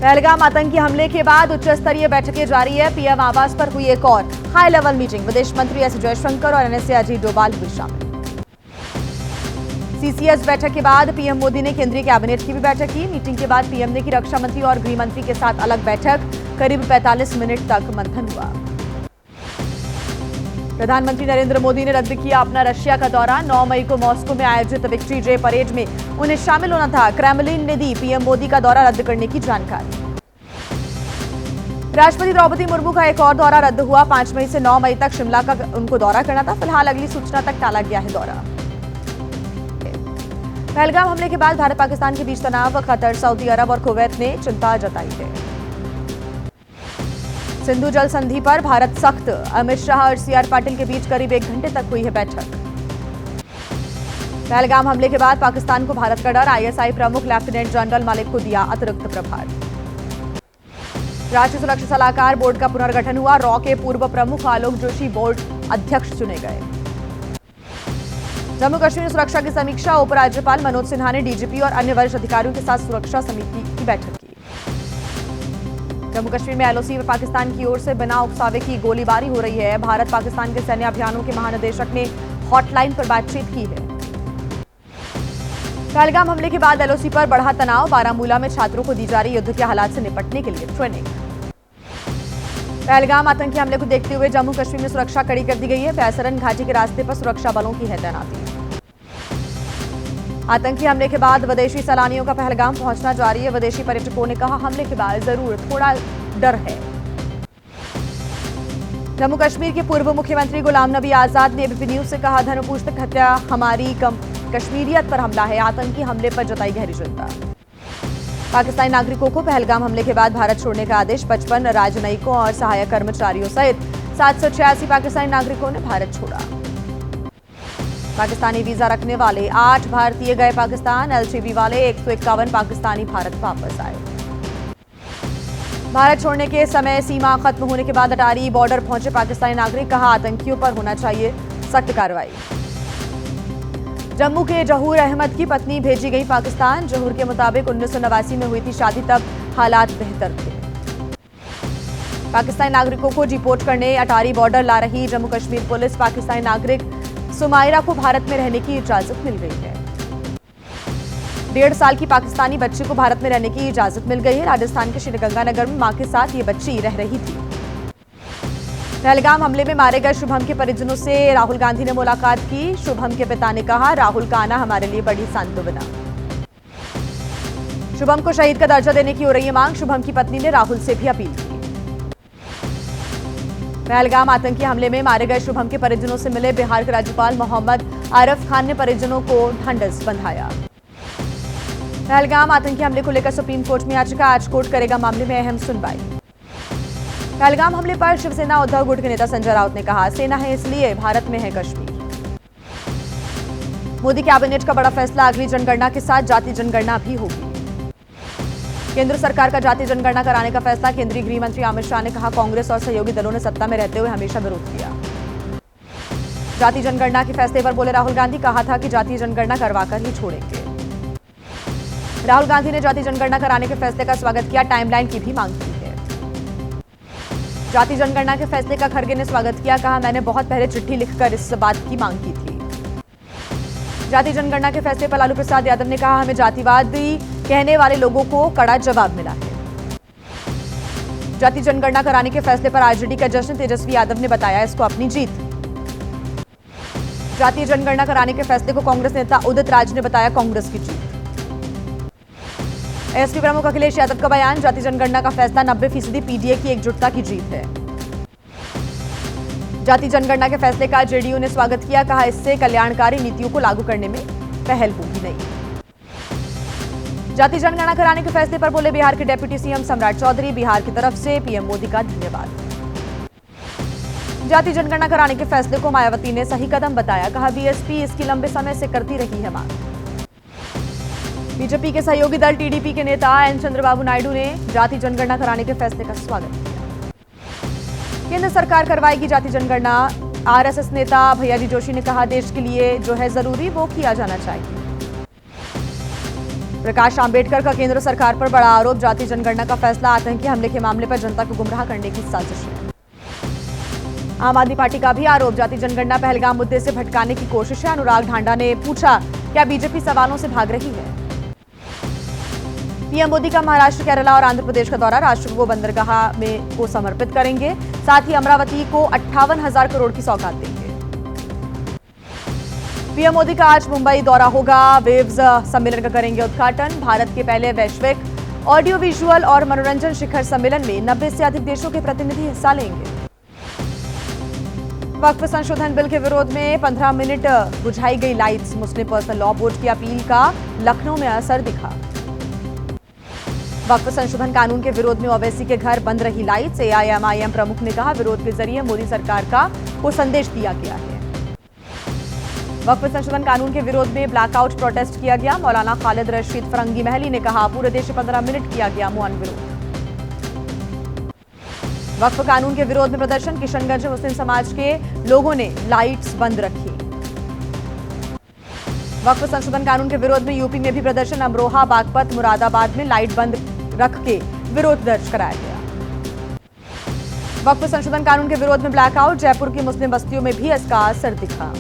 पहलगाम आतंकी हमले के बाद उच्च स्तरीय बैठकें जारी है। पीएम आवास पर हुई एक और हाई लेवल मीटिंग। विदेश मंत्री एस जयशंकर और एनएसए अजीत डोभाल हुए शामिल। सीसीएस बैठक के बाद पीएम मोदी ने केंद्रीय कैबिनेट की भी बैठक की। मीटिंग के बाद पीएम ने की रक्षा मंत्री और गृह मंत्री के साथ अलग बैठक। करीब 45 मिनट तक मंथन हुआ। प्रधानमंत्री नरेंद्र मोदी ने रद्द किया अपना रशिया का दौरा। 9 मई को मॉस्को में आयोजित विक्ट्री डे परेड में उन्हें शामिल होना था। क्रेमलिन ने दी पीएम मोदी का दौरा रद्द करने की जानकारी। राष्ट्रपति द्रौपदी मुर्मू का एक और दौरा रद्द हुआ। 5 मई से 9 मई तक शिमला का उनको दौरा करना था। फिलहाल अगली सूचना तक टाला गया है दौरा। पहलगाम हमले के बाद भारत पाकिस्तान के बीच तनाव। कतर, सऊदी अरब और कुवैत ने चिंता जताई है। सिंधु जल संधि पर भारत सख्त। अमित शाह और सीआर पाटिल के बीच करीब 1 घंटे तक हुई है बैठक। पहलगाम हमले के बाद पाकिस्तान को भारत का डर। आईएसआई प्रमुख लेफ्टिनेंट जनरल मलिक को दिया अतिरिक्त प्रभार। राष्ट्रीय सुरक्षा सलाहकार बोर्ड का पुनर्गठन हुआ। रॉ के पूर्व प्रमुख आलोक जोशी बोर्ड अध्यक्ष चुने गए। जम्मू कश्मीर सुरक्षा की समीक्षा। उपराज्यपाल मनोज सिन्हा ने डीजीपी और अन्य वरिष्ठ अधिकारियों के साथ सुरक्षा समिति की बैठक की। जम्मू कश्मीर में एलओसी में पाकिस्तान की ओर से बिना उकसावे की गोलीबारी हो रही है। भारत पाकिस्तान के सैन्य अभियानों के महानिदेशक ने हॉटलाइन पर बातचीत की है। पहलगाम हमले के बाद एलओसी पर बढ़ा तनाव। बारामूला में छात्रों को दी जा रही युद्ध के हालात से निपटने के लिए ट्रेनिंग। पहलगाम आतंकी हमले को देखते हुए जम्मू कश्मीर में सुरक्षा कड़ी कर दी गई है। फैसरन घाटी के रास्ते पर सुरक्षा बलों की है तैनाती। आतंकी हमले के बाद विदेशी सैलानियों का पहलगाम पहुंचना जारी है। विदेशी पर्यटकों ने कहा हमले के बाद जरूर थोड़ा डर है। जम्मू कश्मीर के पूर्व मुख्यमंत्री गुलाम नबी आजाद ने एबीपी न्यूज से कहा धर्मपुरुष तक हत्या हमारी कश्मीरियत पर हमला है। आतंकी हमले पर जताई गहरी चिंता। पाकिस्तानी नागरिकों को पहलगाम हमले के बाद भारत छोड़ने का आदेश। 55 राजनयिकों और सहायक कर्मचारियों सहित 786 पाकिस्तानी नागरिकों ने भारत छोड़ा। पाकिस्तानी वीजा रखने वाले 8 भारतीय गए पाकिस्तान। एलसीबी वाले 151 पाकिस्तानी भारत वापस आए। भारत छोड़ने के समय सीमा खत्म होने के बाद अटारी बॉर्डर पहुंचे पाकिस्तानी नागरिक। कहा आतंकियों पर होना चाहिए सख्त कार्रवाई। जम्मू के जहूर अहमद की पत्नी भेजी गई पाकिस्तान। जहूर के मुताबिक 1989 में हुई थी शादी, तब हालात बेहतर थे। पाकिस्तानी नागरिकों को डिपोर्ट करने अटारी बॉर्डर ला रही जम्मू कश्मीर पुलिस। पाकिस्तानी नागरिक सुमायरा को भारत में रहने की इजाजत मिल गई है। 1.5 साल की पाकिस्तानी बच्ची को भारत में रहने की इजाजत मिल गई है। राजस्थान के श्रीगंगानगर में मां के साथ ये बच्ची रह रही थी। पहलगाम हमले में मारे गए शुभम के परिजनों से राहुल गांधी ने मुलाकात की। शुभम के पिता ने कहा राहुल का आना हमारे लिए बड़ी सांत्वना। शुभम को शहीद का दर्जा देने की हो रही है मांग। शुभम की पत्नी ने राहुल से भी अपील की। पहलगाम आतंकी हमले में मारे गए शुभम के परिजनों से मिले बिहार के राज्यपाल मोहम्मद आरिफ खान ने परिजनों को ढांढस बंधाया। पहलगाम आतंकी हमले को लेकर सुप्रीम कोर्ट में याचिका। आज कोर्ट करेगा मामले में अहम सुनवाई। पहलगाम हमले पर शिवसेना उद्धव गुट के नेता संजय राउत ने कहा सेना है इसलिए भारत में है कश्मीर। मोदी कैबिनेट का बड़ा फैसला। अगली जनगणना के साथ जाति जनगणना भी होगी। केंद्र सरकार का जाति जनगणना कराने का फैसला। केंद्रीय गृह मंत्री अमित शाह ने कहा कांग्रेस और सहयोगी दलों ने सत्ता में रहते हुए हमेशा विरोध किया। जाति जनगणना के फैसले पर बोले राहुल गांधी। कहा था कि जाति जनगणना करवाकर ही छोड़ेंगे। राहुल गांधी ने जाति जनगणना कराने के फैसले का स्वागत किया। टाइमलाइन की भी मांग की है। जाति जनगणना के फैसले का खड़गे ने स्वागत किया। कहा मैंने बहुत पहले चिट्ठी लिखकर इस बात की मांग की थी। जाति जनगणना के फैसले पर लालू प्रसाद यादव ने कहा हमें जातिवादी कहने वाले लोगों को कड़ा जवाब मिला है। जाति जनगणना कराने के फैसले पर आरजेडी का जश्न। तेजस्वी यादव ने बताया इसको अपनी जीत। जातीय जनगणना कराने के फैसले को कांग्रेस नेता उदित राज ने बताया कांग्रेस की जीत। एसपी प्रमुख अखिलेश यादव का बयान। जाति जनगणना का फैसला 90% पीडीए की एकजुटता की जीत है। जाति जनगणना के फैसले का जेडीयू ने स्वागत किया। कहा इससे कल्याणकारी नीतियों को लागू करने में पहल होगी नहीं। जाति जनगणना कराने के फैसले पर बोले बिहार के डेप्यूटी सीएम सम्राट चौधरी। बिहार की तरफ से पीएम मोदी का धन्यवाद। जाति जनगणना कराने के फैसले को मायावती ने सही कदम बताया। कहा बीएसपी इसकी लंबे समय से करती रही है मांग। बीजेपी के सहयोगी दल टीडीपी के नेता एन चंद्रबाबू नायडू ने जाति जनगणना कराने के फैसले का स्वागत किया। केंद्र सरकार करवाएगी जाति जनगणना। आरएसएस नेता भैयाजी जोशी ने कहा देश के लिए जो है जरूरी वो किया जाना चाहिए। प्रकाश आंबेडकर का केंद्र सरकार पर बड़ा आरोप, जाति जनगणना का फैसला आतंकी हमले के मामले पर जनता को गुमराह करने की साजिश है। आम आदमी पार्टी का भी आरोप, जाति जनगणना पहलगाम मुद्दे से भटकाने की कोशिश है। अनुराग ढांडा ने पूछा, क्या बीजेपी सवालों से भाग रही है? पीएम मोदी का महाराष्ट्र, केरला और आंध्र प्रदेश का दौरा, राष्ट्र को बंदरगाह में को समर्पित करेंगे। साथ ही अमरावती को 58,000 करोड़ की सौगात देंगे। पीएम मोदी का आज मुंबई दौरा होगा, वेव्स सम्मेलन का करेंगे उद्घाटन। भारत के पहले वैश्विक ऑडियो विजुअल और मनोरंजन शिखर सम्मेलन में 90 से अधिक देशों के प्रतिनिधि हिस्सा लेंगे। वक्फ संशोधन बिल के विरोध में 15 मिनट बुझाई गई लाइट्स, मुस्लिम पर्सनल लॉ बोर्ड की अपील का लखनऊ में असर दिखा। वक्फ संशोधन कानून के विरोध में ओवैसी के घर बंद रही लाइट्स। एआईएमआईएम प्रमुख ने कहा, विरोध के जरिए मोदी सरकार को संदेश दिया गया है। वक्फ संशोधन कानून के विरोध में ब्लैकआउट प्रोटेस्ट किया गया। मौलाना खालिद रशीद फरंगी महली ने कहा, पूरे देश में 15 मिनट किया गया मौन विरोध। वक्फ कानून के विरोध में प्रदर्शन, किशनगंज में मुस्लिम समाज के लोगों ने लाइट्स बंद रखी। वक्फ संशोधन कानून के विरोध में यूपी में भी प्रदर्शन, अमरोहा, बागपत, मुरादाबाद में लाइट बंद रख के विरोध दर्ज कराया गया। वक्फ संशोधन कानून के विरोध में ब्लैकआउट, जयपुर की मुस्लिम बस्तियों में भी इसका असर दिखा।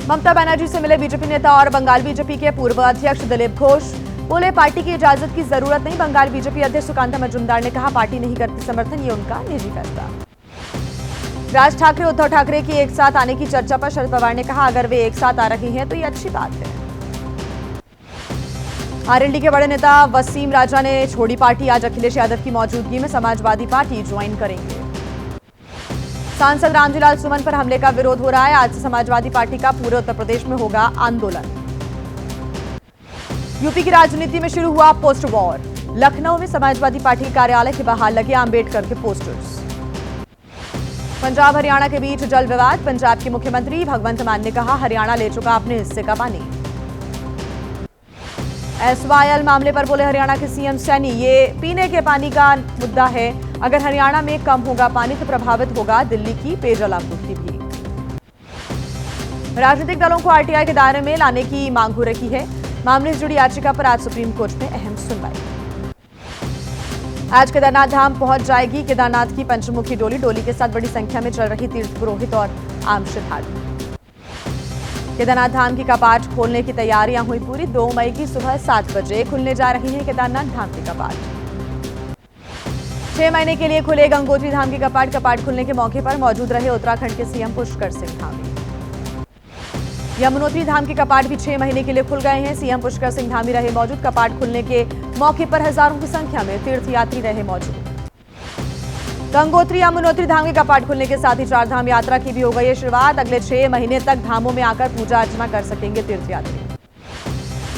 ममता बनर्जी से मिले बीजेपी नेता और बंगाल बीजेपी के पूर्व अध्यक्ष दिलीप घोष, बोले पार्टी की इजाजत की जरूरत नहीं। बंगाल बीजेपी अध्यक्ष सुकांता मजूमदार ने कहा, पार्टी नहीं करती समर्थन, ये उनका निजी फैसला। राज ठाकरे उद्धव ठाकरे की एक साथ आने की चर्चा पर शरद पवार ने कहा, अगर वे एक साथ आ रहे हैं तो ये अच्छी बात है। आरएलडी के बड़े नेता वसीम राजा ने छोड़ी पार्टी, आज अखिलेश यादव की मौजूदगी में समाजवादी पार्टी ज्वाइन करेंगे। सांसद रामजीलाल सुमन पर हमले का विरोध हो रहा है, आज से समाजवादी पार्टी का पूरे उत्तर प्रदेश में होगा आंदोलन। यूपी की राजनीति में शुरू हुआ पोस्टर वॉर, लखनऊ में समाजवादी पार्टी कार्यालय के बाहर लगे आंबेडकर के पोस्टर्स। पंजाब हरियाणा के बीच जल विवाद, पंजाब के मुख्यमंत्री भगवंत मान ने कहा, हरियाणा ले चुका अपने हिस्से का पानी। एसवाईएल मामले पर बोले हरियाणा के सीएम सैनी, ये पीने के पानी का मुद्दा है, अगर हरियाणा में कम होगा पानी तो प्रभावित होगा दिल्ली की पेयजल आपूर्ति भी। राजनीतिक दलों को आरटीआई के दायरे में लाने की मांग हो रही है, मामले से जुड़ी याचिका पर आज सुप्रीम कोर्ट में अहम सुनवाई। आज केदारनाथ धाम पहुंच जाएगी केदारनाथ की पंचमुखी डोली, डोली के साथ बड़ी संख्या में चल रही तीर्थ पुरोहित और आम श्रद्धालु। केदारनाथ धाम की कपाट खोलने की तैयारियां हुई पूरी, 2 मई की सुबह 7 बजे खुलने जा रही है केदारनाथ धाम की कपाट। 6 महीने के लिए खुले गंगोत्री धाम की कपाट, कपाट खुलने के मौके पर मौजूद रहे उत्तराखंड के सीएम पुष्कर सिंह धामी। यमुनोत्री धाम के कपाट भी 6 महीने के लिए खुल गए हैं, सीएम पुष्कर सिंह धामी रहे मौजूद। कपाट खुलने के मौके पर हजारों की संख्या में तीर्थयात्री रहे मौजूद। गंगोत्री यमुनोत्री धाम के कपाट खुलने के साथ ही 4 धाम यात्रा की भी हो गई है शुरुआत। अगले 6 महीने तक धामों में आकर पूजा अर्चना कर सकेंगे तीर्थयात्री।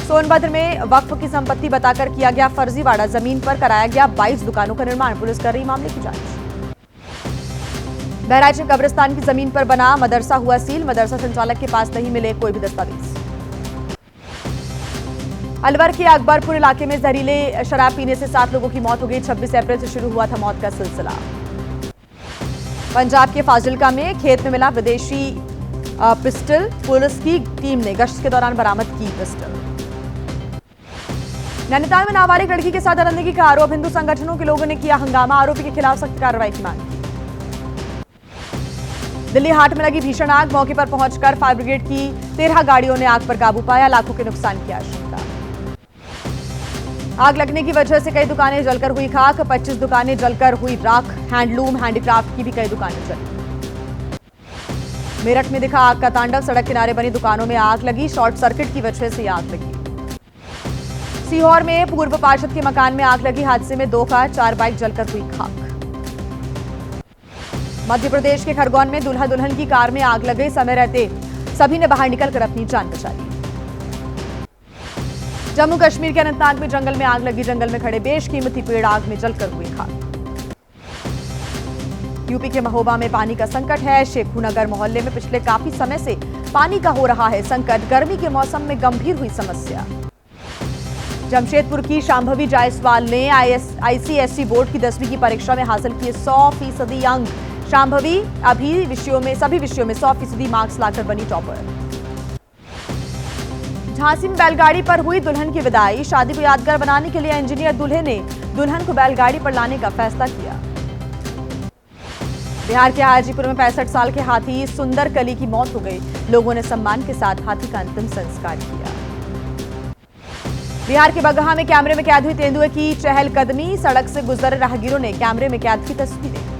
सोनभद्र में वक्फ की संपत्ति बताकर किया गया फर्जीवाड़ा, जमीन पर कराया गया 22 दुकानों का निर्माण, पुलिस कर रही मामले की जांच। बहराइच में कब्रिस्तान की जमीन पर बना मदरसा हुआ सील, मदरसा संचालक के पास नहीं मिले कोई भी दस्तावेज। अलवर के अकबरपुर इलाके में जहरीले शराब पीने से 7 लोगों की मौत हो गई, 26 अप्रैल से शुरू हुआ था मौत का सिलसिला। पंजाब के फाजिल्का में खेत में मिला विदेशी पिस्टल, पुलिस की टीम ने गश्त के दौरान बरामद की पिस्टल। नैनीताल में नाबालिग लड़की के साथ दरिंदगी का आरोप, हिंदू संगठनों के लोगों ने किया हंगामा, आरोपी के खिलाफ सख्त कार्रवाई की मांग की। दिल्ली हाट में लगी भीषण आग, मौके पर पहुंचकर फायर ब्रिगेड की 13 गाड़ियों ने आग पर काबू पाया, लाखों के नुकसान की आशंका। आग लगने की वजह से कई दुकानें जलकर हुई खाक, 25 दुकानें जलकर हुई राख, हैंडलूम हैंडीक्राफ्ट की भी कई दुकानें जली। मेरठ में दिखा आग का तांडव, सड़क किनारे बनी दुकानों में आग लगी, शॉर्ट सर्किट की वजह से आग लगी। सीहोर में पूर्व पार्षद के मकान में आग लगी, हादसे में 2 कार 4 बाइक जलकर हुई खाक। मध्य प्रदेश के खरगोन में दूल्हा दुल्हन की कार में आग लग गई, समय रहते सभी ने बाहर निकलकर अपनी जान बचा ली। जम्मू कश्मीर के अनंतनाग में जंगल में आग लगी, जंगल में खड़े बेशकीमती पेड़ आग में जलकर हुए खाक। यूपी के महोबा में पानी का संकट है, शेखुनगर मोहल्ले में पिछले काफी समय से पानी का हो रहा है संकट, गर्मी के मौसम में गंभीर हुई समस्या। जमशेदपुर की शांभवी जायसवाल ने आईसीएसई बोर्ड की 10वीं की परीक्षा में हासिल किए 100% अंक। शांभवी सभी विषयों में 100% मार्क्स लाकर बनी टॉपर। झांसी में बैलगाड़ी पर हुई दुल्हन की विदाई। शादी को यादगार बनाने के लिए इंजीनियर दूल्हे ने दुल्हन को बैलगाड़ी पर लाने का फैसला किया। बिहार के हाजीपुर में 65 साल के हाथी सुंदर कली की मौत हो गई। लोगों ने सम्मान के साथ हाथी का अंतिम संस्कार किया। बिहार के बगहा में कैमरे में कैद हुई तेंदुए की चहलकदमी। सड़क से गुजर रहे राहगीरों ने कैमरे में कैद की तस्वीरें।